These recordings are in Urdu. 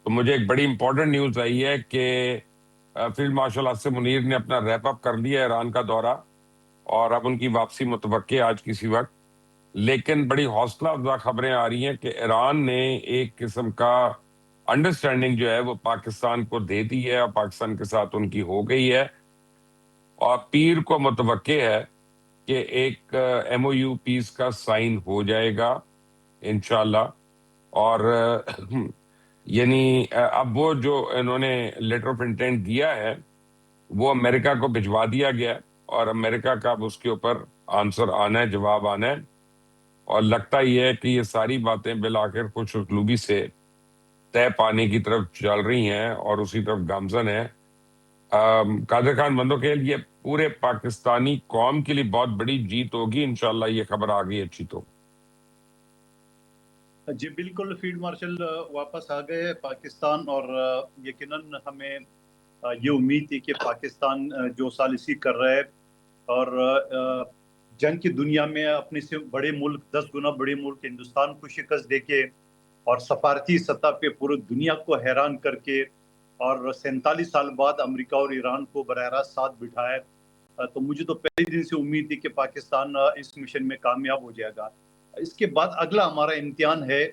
تو مجھے ایک بڑی امپورٹنٹ نیوز آئی ہے کہ فیلڈ مارشل آصف منیر نے اپنا ریپ اپ کر لیا ایران کا دورہ، اور اب ان کی واپسی متوقع آج کسی وقت. لیکن بڑی حوصلہ افزا خبریں آ رہی ہیں کہ ایران نے ایک قسم کا انڈرسٹینڈنگ جو ہے وہ پاکستان کو دے دی ہے، اور پاکستان کے ساتھ ان کی ہو گئی ہے، اور پیر کو متوقع ہے کہ ایک ایم او یو پیس کا سائن ہو جائے گا انشاءاللہ. اور یعنی اب وہ جو انہوں نے لیٹر آف انٹینٹ دیا ہے وہ امریکہ کو بھجوا دیا گیا، اور امریکہ کا اب اس کے اوپر آنسر آنا ہے، جواب آنا ہے. اور لگتا یہ ہے کہ یہ ساری باتیں بالآخر خوش اسلوبی سے طے پانے کی طرف چل رہی ہیں اور اسی طرف گامزن ہے. قادر خان بندوخیل، یہ پورے پاکستانی قوم کے لیے بہت بڑی جیت ہوگی انشاءاللہ، یہ خبر آ گئی اچھی تو. جی بالکل، فیلڈ مارشل واپس آ گئے پاکستان، اور یقیناً ہمیں یہ امید تھی کہ پاکستان جو ثالثی کر رہا ہے اور جنگ کی دنیا میں اپنے سے بڑے ملک 10 گنا بڑے ملک ہندوستان کو شکست دے کے اور سفارتی سطح پہ پورے دنیا کو حیران کر کے اور 47 سال بعد امریکہ اور ایران کو براہ راست ساتھ بٹھایا، تو مجھے تو پہلے دن سے امید تھی کہ پاکستان اس مشن میں کامیاب ہو جائے گا. اس کے بعد اگلا ہمارا امتحان ہے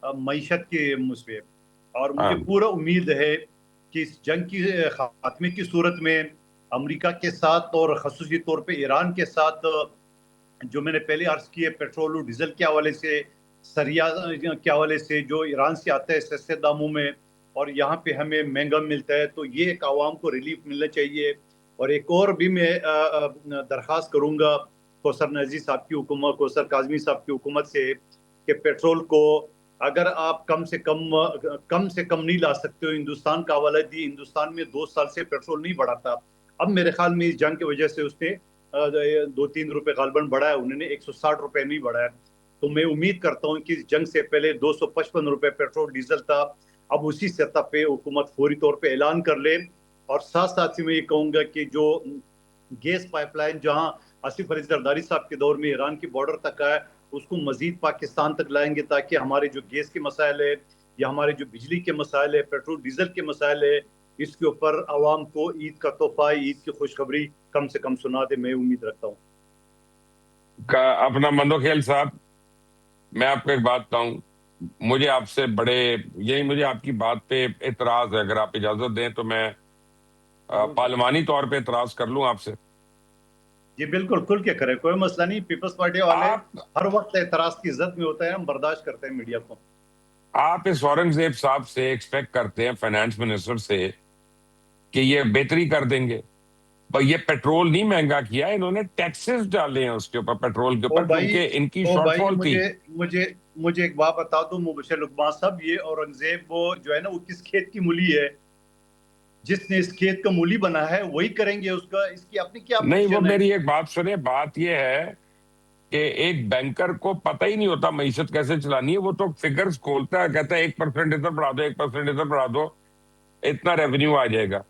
معیشت کے مسئلے، اور مجھے پورا امید ہے کہ اس جنگ کی خاتمے کی صورت میں امریکہ کے ساتھ اور خصوصی طور پہ ایران کے ساتھ جو میں نے پہلے عرض کی ہے، پیٹرول اور ڈیزل کے حوالے سے، سریا کے حوالے سے جو ایران سے آتا ہے سستے داموں میں اور یہاں پہ ہمیں مہنگا ملتا ہے، تو یہ ایک عوام کو ریلیف ملنا چاہیے. اور ایک اور بھی میں درخواست کروں گا کوثر نظری صاحب کی حکومت، کوثر کاظمی صاحب کی حکومت سے، کہ پیٹرول کو اگر آپ کم سے کم نہیں لا سکتے ہو، ہندوستان کا حوالہ دی، ہندوستان میں 2 سال سے پیٹرول نہیں بڑھا تھا. اب میرے خیال میں اس جنگ کی وجہ سے اس نے 2-3 روپے غالباً بڑھایا، انہوں نے 160 روپے نہیں بڑھایا. تو میں امید کرتا ہوں کہ اس جنگ سے پہلے 255 روپے پیٹرول ڈیزل تھا، اب اسی سطح پہ حکومت فوری طور پہ اعلان کر لے. اور ساتھ ساتھ میں یہ کہوں گا کہ جو گیس پائپ لائن جہاں آصف علی زرداری صاحب کے دور میں ایران کی بارڈر تک آیا، اس کو مزید پاکستان تک لائیں گے، تاکہ ہمارے جو گیس کے مسائل ہے یا ہمارے جو بجلی کے مسائل ہے، پیٹرول ڈیزل کے مسائل ہے، اس کے اوپر عوام کو عید کا تحفہ، عید کی خوشخبری کم سے کم سنا دے. میں امید رکھتا ہوں. اپنا مندوخیل صاحب، میں آپ کو ایک بات بتاؤں، مجھے آپ سے مجھے آپ کی بات پہ اعتراض ہے. اگر آپ اجازت دیں تو میں پارلیمانی طور پہ اعتراض کر لوں آپ سے. جی بالکل، کھل کے کرے، کوئی مسئلہ نہیں. پیپلز پارٹی والے ہر وقت اعتراض کی عزت میں ہوتا ہے، ہم برداشت کرتے ہیں میڈیا کو. آپ اس اورنگزیب صاحب سے ایکسپیکٹ کرتے ہیں، فائنانس منسٹر سے، کہ یہ بہتری کر دیں گے. یہ پیٹرول نہیں مہنگا کیا، انہوں نے ٹیکسز ڈالے ہیں اس کے اوپر، پیٹرول کے اوپر، کیونکہ ان کی شارٹ فال تھی. مجھے ایک بات بتا دو مبشر لقمان صاحب، یہ اورنگزیب وہ جو ہے نا، وہ کس کھیت کی مولی ہے؟ جس نے اس کھیت کا مولی بنا ہے وہی کریں گے اس کا، اس کی اپنی کیا نہیں، وہ پوزیشن ہے؟ میری ایک بات سنیں. بات یہ ہے کہ ایک بینکر کو پتہ ہی نہیں ہوتا معیشت کیسے چلانی ہے. وہ تو فگرز کھولتا ہے، کہتا ہے 1% ادھر بڑھا دو، 1% ادھر بڑھا دو، اتنا ریونیو آ جائے گا.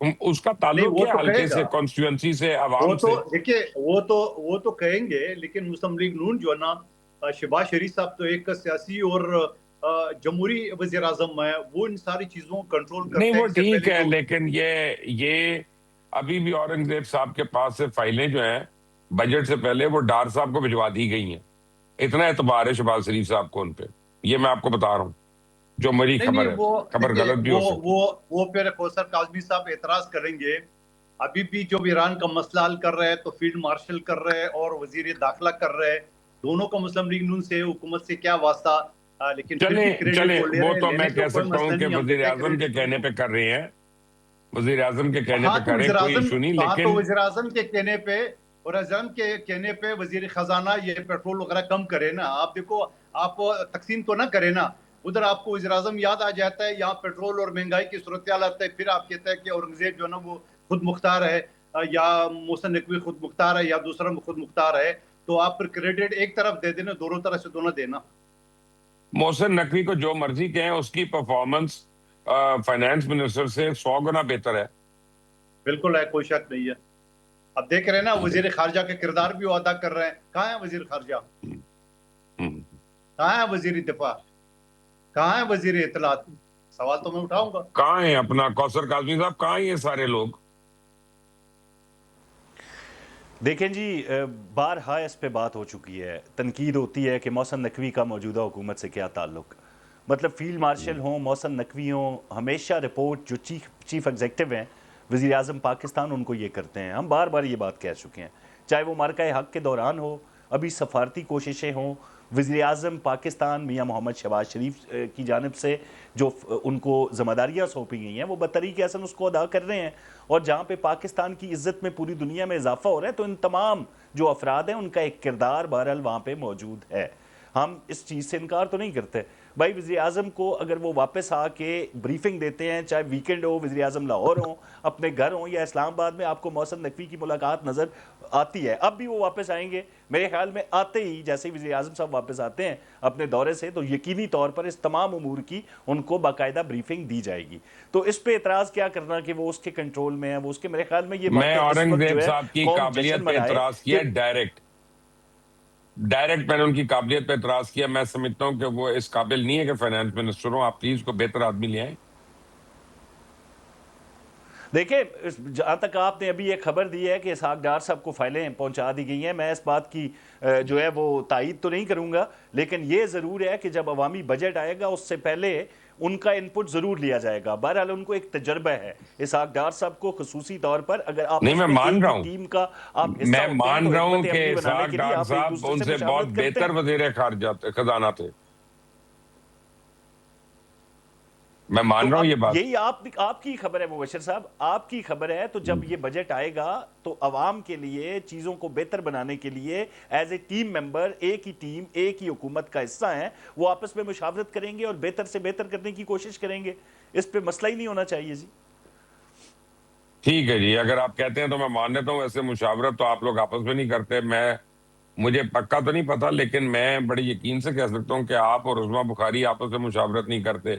اس کا نہیں، تعلق وہ کیا تو کہے حلقے گا، سے، کانسٹیٹوئنسی سے، وہ عوام تو سے؟ دیکھیے، وہ تو کہیں گے، لیکن مسلم لیگ نون جو ہے نا، شہباز شریف صاحب تو ایک سیاسی اور جمہوری وزیر اعظم ہے، وہ ان ساری چیزوں کو کنٹرول نہیں کرتے ہیں. وہ اس سے ٹھیک پہلے ہے، جو لیکن یہ ابھی بھی اورنگزیب صاحب کے پاس سے فائلیں جو ہیں بجٹ سے پہلے وہ ڈار صاحب کو بھجوا دی گئی ہیں. اتنا اعتبار ہے شہباز شریف صاحب کو ان پہ، یہ میں آپ کو بتا رہا ہوں، جو میری خبر نہیں ہے. وہ خبر دیکھیے، غلط بھی ہو سکتی. وہ پھر کوثر کاظمی صاحب اعتراض کریں گے. ابھی بھی جو ایران کا مسئلہ حل کر رہے ہیں تو فیلڈ مارشل کر رہے ہیں اور وزیر داخلہ کر رہے ہیں، دونوں کا مسلم لیگ نون سے حکومت سے کیا واسطہ؟ لیکن پھر بھی کریڈٹ چلیں وہ لے وہ رہے ہیں، تو لینے میں کا کہہ کوئی سکتا مسئلہ ہوں کہ نہیں، ہم وزیر دیتے ہیں اعظم کے کریڈٹ ان کہنے کو. پہ کر رہے ہیں، وزیر اعظم کے کہنے ہاں پہ تو کر رہے ہیں، کوئی ایشو نہیں. لیکن وزیر اعظم کے کہنے پہ اور اعظم کے کہنے پہ وزیر خزانہ یہ پیٹرول وغیرہ کم کرے نا. آپ دیکھو، آپ تقسیم تو نہ کرے نا. ادھر آپ کو وزیر اعظم یاد آ جاتا ہے، یہاں پیٹرول اور مہنگائی کی صورتحال آتا ہے، پھر آپ کہتے ہیں کہ اورنگزیب جو ہے نا وہ خود مختار ہے، یا محسن نقوی خود مختار ہے، یا دوسرا خود مختار ہے. تو آپ پھر کریڈٹ ایک طرف دے دینا، دونوں طرف سے دونوں دینا. محسن نقوی کو جو مرضی کہیں، اس کی پرفارمنس فائنانس منسٹر سے 100 گنا بہتر ہے. بالکل ہے، کوئی شک نہیں ہے. اب دیکھ رہے ہیں نا، وزیر خارجہ کا کردار بھی وہ ادا کر رہے ہیں. کہاں ہے وزیر خارجہ؟ کہاں ہے وزیر دفاع؟ کہاں ہے وزیر اطلاعات؟ سوال تو میں اٹھاؤں گا. کہاں ہیں اپنا کوثر کاظمی صاحب, کہاں ہیں یہ سارے لوگ؟ دیکھیں جی, بارہا اس پہ بات ہو چکی ہے, تنقید ہوتی ہے کہ محسن نقوی کا موجودہ حکومت سے کیا تعلق. مطلب فیلڈ مارشل ہوں, محسن نقوی ہوں, ہمیشہ رپورٹ جو چیف ایگزیکٹو ہیں وزیر اعظم پاکستان, ان کو یہ کرتے ہیں. ہم بار بار یہ بات کہہ چکے ہیں, چاہے وہ مارکہ حق کے دوران ہو, ابھی سفارتی کوششیں ہوں, وزیر اعظم پاکستان میاں محمد شہباز شریف کی جانب سے جو ان کو ذمہ داریاں سونپی گئی ہیں وہ بطریق احسن اس کو ادا کر رہے ہیں. اور جہاں پہ پاکستان کی عزت میں پوری دنیا میں اضافہ ہو رہا ہے, تو ان تمام جو افراد ہیں ان کا ایک کردار بہرحال وہاں پہ موجود ہے. ہم اس چیز سے انکار تو نہیں کرتے. بھائی وزیر اعظم کو اگر وہ واپس آ کے بریفنگ دیتے ہیں, چاہے ویکنڈ ہو, وزیر اعظم لاہور ہوں, اپنے گھر ہوں, یا اسلام آباد میں آپ کو محسن نقوی کی ملاقات نظر آتی ہے, اب بھی وہ واپس آئیں گے میرے خیال میں. آتے ہی جیسے ہی وزیر اعظم صاحب واپس آتے ہیں اپنے دورے سے, تو یقینی طور پر اس تمام امور کی ان کو باقاعدہ بریفنگ دی جائے گی. تو اس پہ اعتراض کیا کرنا کہ وہ اس کے کنٹرول میں ہے, وہ اس کے, میرے خیال میں یہ میں باتیں اس وقت جو اورنگزیب ہے صاحب کی قوم جشن قابلیت پہ منائے اعتراض کہ کیا, ڈائریکٹ میں نے ان کی قابلیت پہ اعتراض کیا. میں سمجھتا ہوں کہ وہ اس قابل نہیں ہے کہ فائنانس منسٹر ہوں. آپ پلیز کو بہتر آدمی لے آئیں. دیکھیں, جہاں تک آپ نے ابھی ایک خبر دی ہے کہ اسحاق ڈار صاحب کو فائلیں پہنچا دی گئی ہیں, میں اس بات کی جو ہے وہ تائید تو نہیں کروں گا, لیکن یہ ضرور ہے کہ جب عوامی بجٹ آئے گا اس سے پہلے ان کا انپٹ ضرور لیا جائے گا. بہرحال ان کو ایک تجربہ ہے اسحاق ڈار صاحب کو خصوصی طور پر, اگر نہیں, آپس میں میں مان ایک رہا ہی ہوں, ٹیم کا آپ حصہ میں ہوتے ہیں مان تو رہا ہوں حکمت کہ عملی بنانے اسحاق کے لیے ڈار آپ ایک صاحب دوسرے ان سے سے بہت مشاورت کرتے ہیں. بہتر وزیر خزانہ تھے. میں مان تو رہا ہوں اب یہ بات. یہی آپ کی خبر ہے مبشر صاحب, آپ کی خبر ہے. تو جب یہ بجٹ آئے گا تو عوام کے لیے چیزوں کو بہتر بنانے کے لیے ایز اے ٹیم ممبر, ایک ہی ٹیم, ایک ہی حکومت کا حصہ ہیں, وہ آپس میں مشاورت کریں گے اور بہتر سے بہتر کرنے کی کوشش کریں گے. اس پہ مسئلہ ہی نہیں ہونا چاہیے جی. ٹھیک ہے جی, اگر آپ کہتے ہیں تو میں مان لیتا ہوں. ایسے مشاورت تو آپ لوگ آپس میں نہیں کرتے. مجھے پکا تو نہیں پتا, لیکن میں بڑی یقین سے کہہ سکتا ہوں کہ آپ اور عظمیٰ بخاری آپس میں مشاورت نہیں کرتے.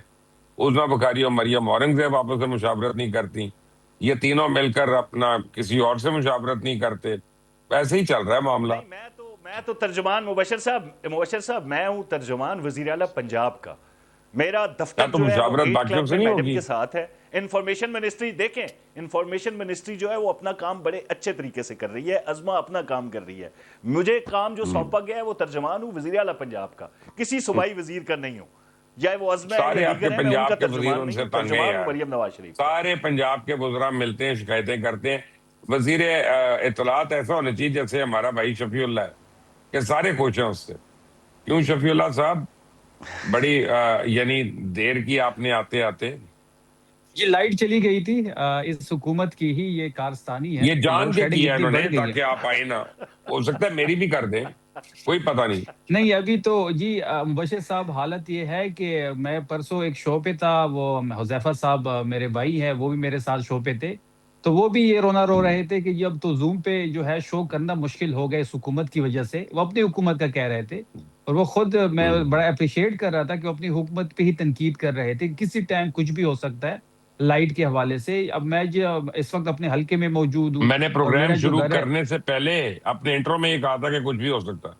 عظمیٰ بخاری اور مریم اورنگزیب آپس میں مشاورت نہیں کرتی. یہ تینوں مل کر اپنا کسی اور سے مشاورت نہیں کرتے. ایسے ہی چل رہا ہے معاملہ. نہیں, میں تو ترجمان مبشر صاحب میں ہوں ترجمان وزیر اعلیٰ پنجاب کا. میرا کیا دفتر تو جو ہے وہ مشاورت گیٹ باقیوں کلب سے میں نہیں میڈم ہوگی؟ کے ساتھ ہے. انفارمیشن منسٹری دیکھیں, انفارمیشن منسٹری جو ہے وہ اپنا کام بڑے اچھے طریقے سے کر رہی ہے, عظمیٰ اپنا کام کر رہی ہے. مجھے کام جو سونپا گیا ہے وہ ترجمان ہوں وزیر اعلیٰ پنجاب کا, کسی صوبائی وزیر کا نہیں ہوں. یا وہ عظمیٰ ہے یا سارے آپ کے دیگر ہیں, میں ان کا پنجاب کے وزیر ترجمان ان نہیں سے ہوں, تنگ ہیں ترجمان ہوں یار. مریم نواز شریف کا. سارے پنجاب کے وزراء ملتے ہیں, شکایتیں کرتے ہیں. وزیر اطلاعات ایسا ہونا چاہیے جیسے ہمارا بھائی شفیع اللہ ہے, کہ سارے خوش ہیں اس سے. کیوں شفیع اللہ صاحب, بڑی یعنی دیر کی آپ نے آتے آتے. یہ لائٹ چلی گئی تھی, اس حکومت کی ہی یہ کارستانی ہے, یہ لوڈ جان کے شیڈنگ کیا اتنی انہوں نے بڑھ گئی ہے. تاکہ آپ آئیں نا. ہو سکتا ہے میری بھی کر دیں, کوئی پتہ نہیں. نہیں ابھی تو جی مبشر صاحب, حالت یہ ہے کہ میں پرسوں ایک شو پہ تھا, وہ حذیفہ صاحب میرے بھائی ہیں, وہ بھی میرے ساتھ شو پہ تھے, تو وہ بھی یہ رونا رو رہے تھے کہ یہ اب تو زوم پہ جو ہے شو کرنا مشکل ہو گیا اس حکومت کی وجہ سے. وہ اپنی حکومت کا کہہ رہے تھے, اور وہ خود میں بڑا اپریشیٹ کر رہا تھا کہ وہ اپنی حکومت پہ ہی تنقید کر رہے تھے. کسی ٹائم کچھ بھی ہو سکتا ہے لائٹ کے حوالے سے. اب میں جو اس وقت اپنے حلقے میں موجود ہوں, میں نے اور میرا پروگرام جو شروع گھر ہے, کرنے سے پہلے اپنے انٹرو میں یہ کہا تھا کہ کچھ بھی ہو سکتا ہے.